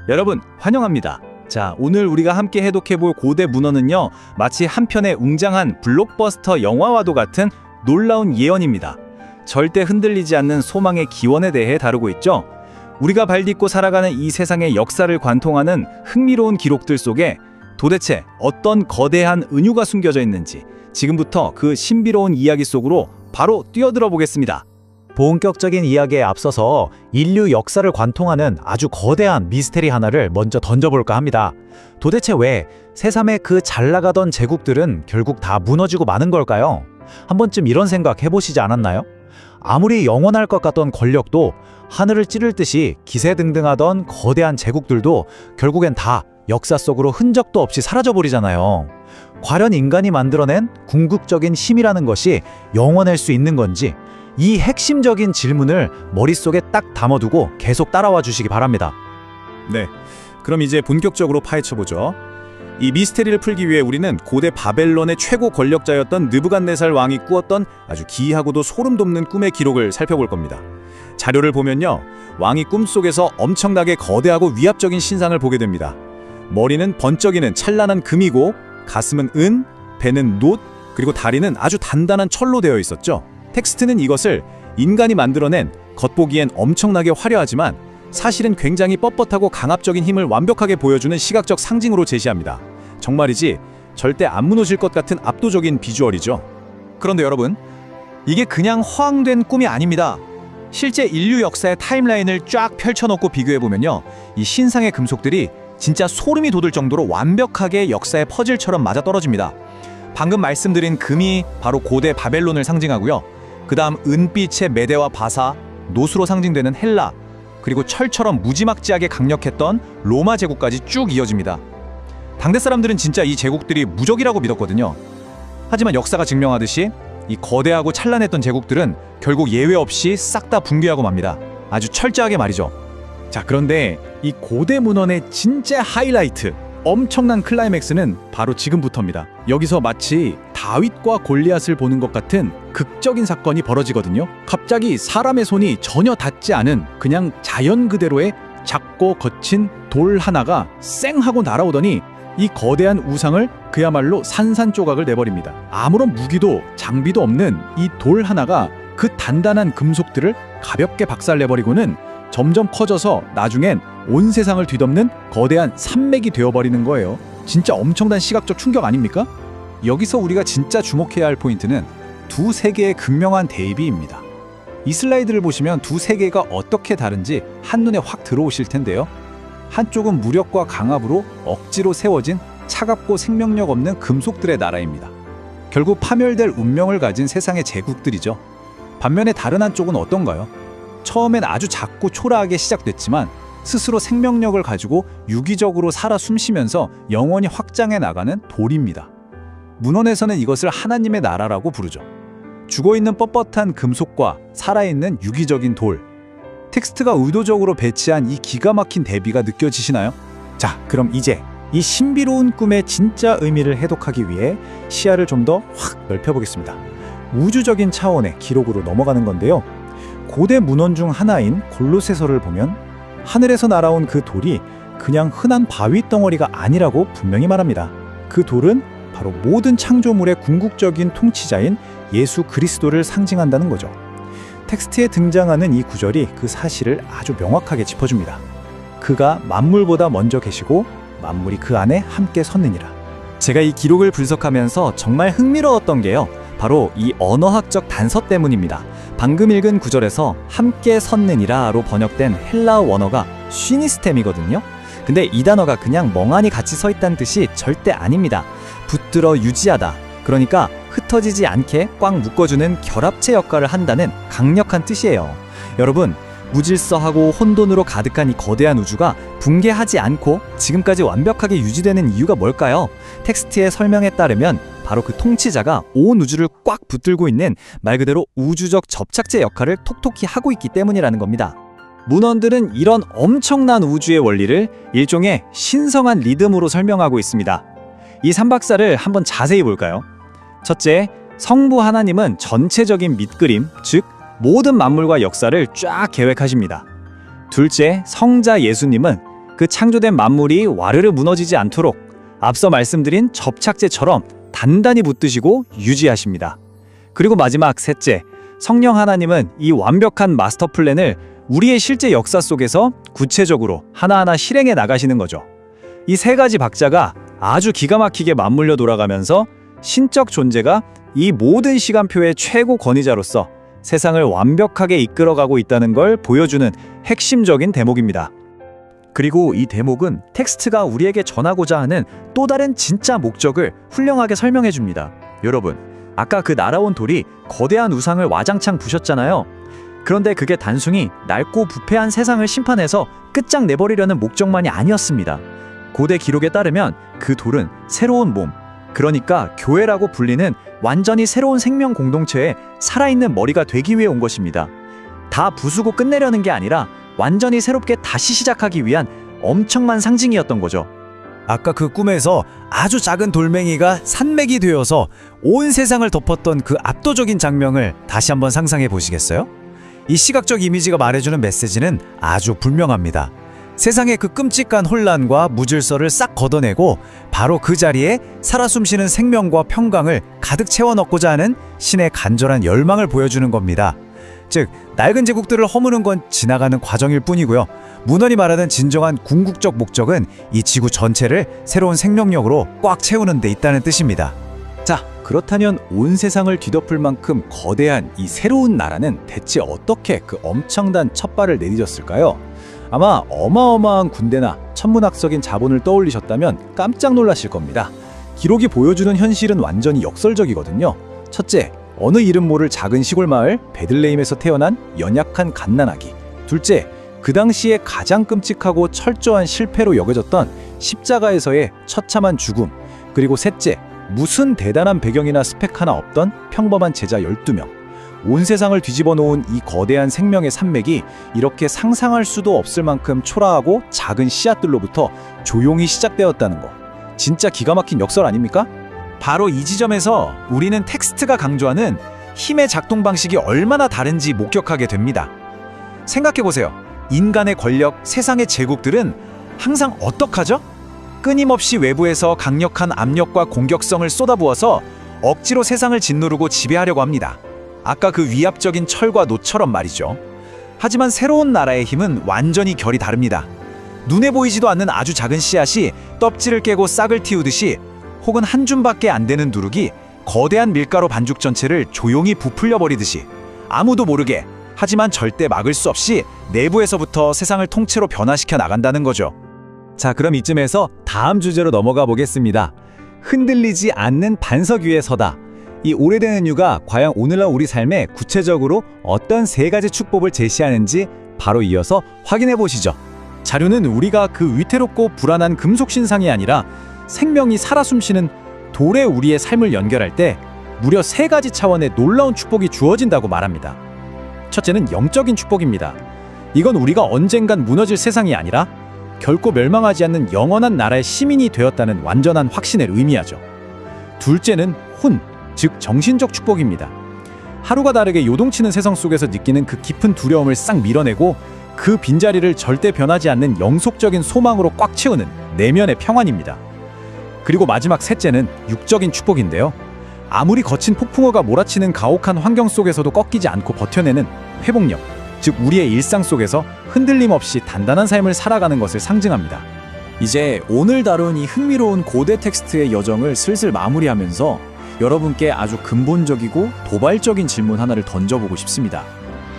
여러분 환영합니다. 자, 오늘 우리가 함께 해독해볼 고대 문헌은요, 마치 한 편의 웅장한 블록버스터 영화와도 같은 놀라운 예언입니다. 절대 흔들리지 않는 소망의 기원에 대해 다루고 있죠. 우리가 발딛고 살아가는 이 세상의 역사를 관통하는 흥미로운 기록들 속에 도대체 어떤 거대한 은유가 숨겨져 있는지 지금부터 그 신비로운 이야기 속으로 바로 뛰어들어 보겠습니다. 본격적인 이야기에 앞서서 인류 역사를 관통하는 아주 거대한 미스테리 하나를 먼저 던져볼까 합니다. 도대체 왜 세상의 그 잘나가던 제국들은 결국 다 무너지고 마는 걸까요? 한 번쯤 이런 생각 해보시지 않았나요? 아무리 영원할 것 같던 권력도 하늘을 찌를 듯이 기세등등하던 거대한 제국들도 결국엔 다 역사 속으로 흔적도 없이 사라져버리잖아요. 과연 인간이 만들어낸 궁극적인 힘이라는 것이 영원할 수 있는 건지, 이 핵심적인 질문을 머릿속에 딱 담아두고 계속 따라와 주시기 바랍니다. 네, 그럼 이제 본격적으로 파헤쳐보죠. 이 미스테리를 풀기 위해 우리는 고대 바벨론의 최고 권력자였던 느부갓네살 왕이 꾸었던 아주 기이하고도 소름 돋는 꿈의 기록을 살펴볼 겁니다. 자료를 보면요, 왕이 꿈속에서 엄청나게 거대하고 위압적인 신상을 보게 됩니다. 머리는 번쩍이는 찬란한 금이고, 가슴은 은, 배는 놋, 그리고 다리는 아주 단단한 철로 되어 있었죠. 텍스트는 이것을 인간이 만들어낸 겉보기엔 엄청나게 화려하지만 사실은 굉장히 뻣뻣하고 강압적인 힘을 완벽하게 보여주는 시각적 상징으로 제시합니다. 정말이지 절대 안 무너질 것 같은 압도적인 비주얼이죠. 그런데 여러분, 이게 그냥 허황된 꿈이 아닙니다. 실제 인류 역사의 타임라인을 쫙 펼쳐놓고 비교해보면요, 이 신상의 금속들이 진짜 소름이 돋을 정도로 완벽하게 역사의 퍼즐처럼 맞아떨어집니다. 방금 말씀드린 금이 바로 고대 바벨론을 상징하고요, 그 다음 은빛의 메대와 바사, 노수로 상징되는 헬라, 그리고 철처럼 무지막지하게 강력했던 로마 제국까지 쭉 이어집니다. 당대 사람들은 진짜 이 제국들이 무적이라고 믿었거든요. 하지만 역사가 증명하듯이 이 거대하고 찬란했던 제국들은 결국 예외 없이 싹 다 붕괴하고 맙니다. 아주 철저하게 말이죠. 자, 그런데 이 고대 문헌의 진짜 하이라이트, 엄청난 클라이맥스는 바로 지금부터입니다. 여기서 마치 다윗과 골리앗을 보는 것 같은 극적인 사건이 벌어지거든요. 갑자기 사람의 손이 전혀 닿지 않은 그냥 자연 그대로의 작고 거친 돌 하나가 쌩 하고 날아오더니 이 거대한 우상을 그야말로 산산조각을 내버립니다. 아무런 무기도 장비도 없는 이 돌 하나가 그 단단한 금속들을 가볍게 박살내버리고는 점점 커져서 나중엔 온 세상을 뒤덮는 거대한 산맥이 되어버리는 거예요. 진짜 엄청난 시각적 충격 아닙니까? 여기서 우리가 진짜 주목해야 할 포인트는 두 세계의 극명한 대비입니다. 이 슬라이드를 보시면 두 세계가 어떻게 다른지 한눈에 확 들어오실 텐데요. 한쪽은 무력과 강압으로 억지로 세워진 차갑고 생명력 없는 금속들의 나라입니다. 결국 파멸될 운명을 가진 세상의 제국들이죠. 반면에 다른 한쪽은 어떤가요? 처음엔 아주 작고 초라하게 시작됐지만 스스로 생명력을 가지고 유기적으로 살아 숨쉬면서 영원히 확장해 나가는 돌입니다. 문헌에서는 이것을 하나님의 나라라고 부르죠. 죽어있는 뻣뻣한 금속과 살아있는 유기적인 돌. 텍스트가 의도적으로 배치한 이 기가 막힌 대비가 느껴지시나요? 자, 그럼 이제 이 신비로운 꿈의 진짜 의미를 해독하기 위해 시야를 좀 더 확 넓혀보겠습니다. 우주적인 차원의 기록으로 넘어가는 건데요. 고대 문헌 중 하나인 골로새서를 보면 하늘에서 날아온 그 돌이 그냥 흔한 바위 덩어리가 아니라고 분명히 말합니다. 그 돌은 바로 모든 창조물의 궁극적인 통치자인 예수 그리스도를 상징한다는 거죠. 텍스트에 등장하는 이 구절이 그 사실을 아주 명확하게 짚어줍니다. 그가 만물보다 먼저 계시고 만물이 그 안에 함께 섰느니라. 제가 이 기록을 분석하면서 정말 흥미로웠던 게요, 바로 이 언어학적 단서 때문입니다. 방금 읽은 구절에서 함께 섰느니라로 번역된 헬라어 원어가 쉬니스템이거든요. 근데 이 단어가 그냥 멍하니 같이 서 있다는 뜻이 절대 아닙니다. 붙들어 유지하다, 그러니까 흩어지지 않게 꽉 묶어주는 결합체 역할을 한다는 강력한 뜻이에요. 여러분, 무질서하고 혼돈으로 가득한 이 거대한 우주가 붕괴하지 않고 지금까지 완벽하게 유지되는 이유가 뭘까요? 텍스트의 설명에 따르면 바로 그 통치자가 온 우주를 꽉 붙들고 있는 말 그대로 우주적 접착제 역할을 톡톡히 하고 있기 때문이라는 겁니다. 문헌들은 이런 엄청난 우주의 원리를 일종의 신성한 리듬으로 설명하고 있습니다. 이 3박자를 한번 자세히 볼까요? 첫째, 성부 하나님은 전체적인 밑그림, 즉 모든 만물과 역사를 쫙 계획하십니다. 둘째, 성자 예수님은 그 그 창조된 만물이 와르르 무너지지 않도록 앞서 말씀드린 접착제처럼 단단히 붙드시고 유지하십니다. 그리고 마지막 셋째, 성령 하나님은 이 완벽한 마스터 플랜을 우리의 실제 역사 속에서 구체적으로 하나하나 실행해 나가시는 거죠. 이 세 가지 박자가 아주 기가 막히게 맞물려 돌아가면서 신적 존재가 이 모든 시간표의 최고 권위자로서 세상을 완벽하게 이끌어가고 있다는 걸 보여주는 핵심적인 대목입니다. 그리고 이 대목은 텍스트가 우리에게 전하고자 하는 또 다른 진짜 목적을 훌륭하게 설명해 줍니다. 여러분, 아까 그 날아온 돌이 거대한 우상을 와장창 부셨잖아요. 그런데 그게 단순히 낡고 부패한 세상을 심판해서 끝장내버리려는 목적만이 아니었습니다. 고대 기록에 따르면 그 돌은 새로운 몸, 그러니까 교회라고 불리는 완전히 새로운 생명 공동체에 살아있는 머리가 되기 위해 온 것입니다. 다 부수고 끝내려는 게 아니라 완전히 새롭게 다시 시작하기 위한 엄청난 상징이었던 거죠. 아까 그 꿈에서 아주 작은 돌멩이가 산맥이 되어서 온 세상을 덮었던 그 압도적인 장면을 다시 한번 상상해 보시겠어요? 이 시각적 이미지가 말해주는 메시지는 아주 분명합니다. 세상의 그 끔찍한 혼란과 무질서를 싹 걷어내고 바로 그 자리에 살아 숨쉬는 생명과 평강을 가득 채워 넣고자 하는 신의 간절한 열망을 보여주는 겁니다. 즉, 낡은 제국들을 허무는 건 지나가는 과정일 뿐이고요. 문헌이 말하는 진정한 궁극적 목적은 이 지구 전체를 새로운 생명력으로 꽉 채우는 데 있다는 뜻입니다. 자, 그렇다면 온 세상을 뒤덮을 만큼 거대한 이 새로운 나라는 대체 어떻게 그 엄청난 첫발을 내디뎠을까요? 아마 어마어마한 군대나 천문학적인 자본을 떠올리셨다면 깜짝 놀라실 겁니다. 기록이 보여주는 현실은 완전히 역설적이거든요. 첫째, 어느 이름 모를 작은 시골 마을 베들레헴에서 태어난 연약한 갓난아기. 둘째, 그 당시에 가장 끔찍하고 철저한 실패로 여겨졌던 십자가에서의 처참한 죽음. 그리고 셋째, 무슨 대단한 배경이나 스펙 하나 없던 평범한 제자 12명. 온 세상을 뒤집어 놓은 이 거대한 생명의 산맥이 이렇게 상상할 수도 없을 만큼 초라하고 작은 씨앗들로부터 조용히 시작되었다는 거. 진짜 기가 막힌 역설 아닙니까? 바로 이 지점에서 우리는 텍스트가 강조하는 힘의 작동 방식이 얼마나 다른지 목격하게 됩니다. 생각해보세요. 인간의 권력, 세상의 제국들은 항상 어떡하죠? 끊임없이 외부에서 강력한 압력과 공격성을 쏟아부어서 억지로 세상을 짓누르고 지배하려고 합니다. 아까 그 위압적인 철과 노처럼 말이죠. 하지만 새로운 나라의 힘은 완전히 결이 다릅니다. 눈에 보이지도 않는 아주 작은 씨앗이 떡지를 깨고 싹을 틔우듯이 혹은 한 줌밖에 안 되는 누룩이 거대한 밀가루 반죽 전체를 조용히 부풀려 버리듯이 아무도 모르게, 하지만 절대 막을 수 없이 내부에서부터 세상을 통째로 변화시켜 나간다는 거죠. 자, 그럼 이쯤에서 다음 주제로 넘어가 보겠습니다. 흔들리지 않는 반석 위에 서다. 이 오래된 은유가 과연 오늘날 우리 삶에 구체적으로 어떤 세 가지 축복을 제시하는지 바로 이어서 확인해 보시죠. 자료는 우리가 그 위태롭고 불안한 금속 신상이 아니라 생명이 살아 숨쉬는 돌에 우리의 삶을 연결할 때 무려 세 가지 차원의 놀라운 축복이 주어진다고 말합니다. 첫째는 영적인 축복입니다. 이건 우리가 언젠간 무너질 세상이 아니라 결코 멸망하지 않는 영원한 나라의 시민이 되었다는 완전한 확신을 의미하죠. 둘째는 혼, 즉 정신적 축복입니다. 하루가 다르게 요동치는 세상 속에서 느끼는 그 깊은 두려움을 싹 밀어내고 그 빈자리를 절대 변하지 않는 영속적인 소망으로 꽉 채우는 내면의 평안입니다. 그리고 마지막 셋째는 육적인 축복인데요. 아무리 거친 폭풍우가 몰아치는 가혹한 환경 속에서도 꺾이지 않고 버텨내는 회복력, 즉 우리의 일상 속에서 흔들림 없이 단단한 삶을 살아가는 것을 상징합니다. 이제 오늘 다룬 이 흥미로운 고대 텍스트의 여정을 슬슬 마무리하면서 여러분께 아주 근본적이고 도발적인 질문 하나를 던져보고 싶습니다.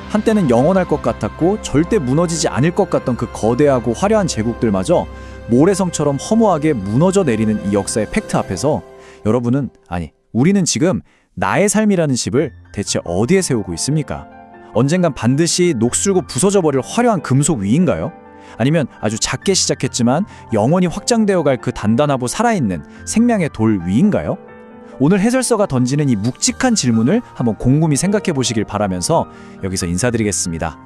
한때는 영원할 것 같았고 절대 무너지지 않을 것 같던 그 거대하고 화려한 제국들마저 모래성처럼 허무하게 무너져 내리는 이 역사의 팩트 앞에서 여러분은, 아니 우리는 지금 나의 삶이라는 집을 대체 어디에 세우고 있습니까? 언젠간 반드시 녹슬고 부서져 버릴 화려한 금속 위인가요? 아니면 아주 작게 시작했지만 영원히 확장되어 갈 그 단단하고 살아있는 생명의 돌 위인가요? 오늘 해설서가 던지는 이 묵직한 질문을 한번 곰곰이 생각해 보시길 바라면서 여기서 인사드리겠습니다.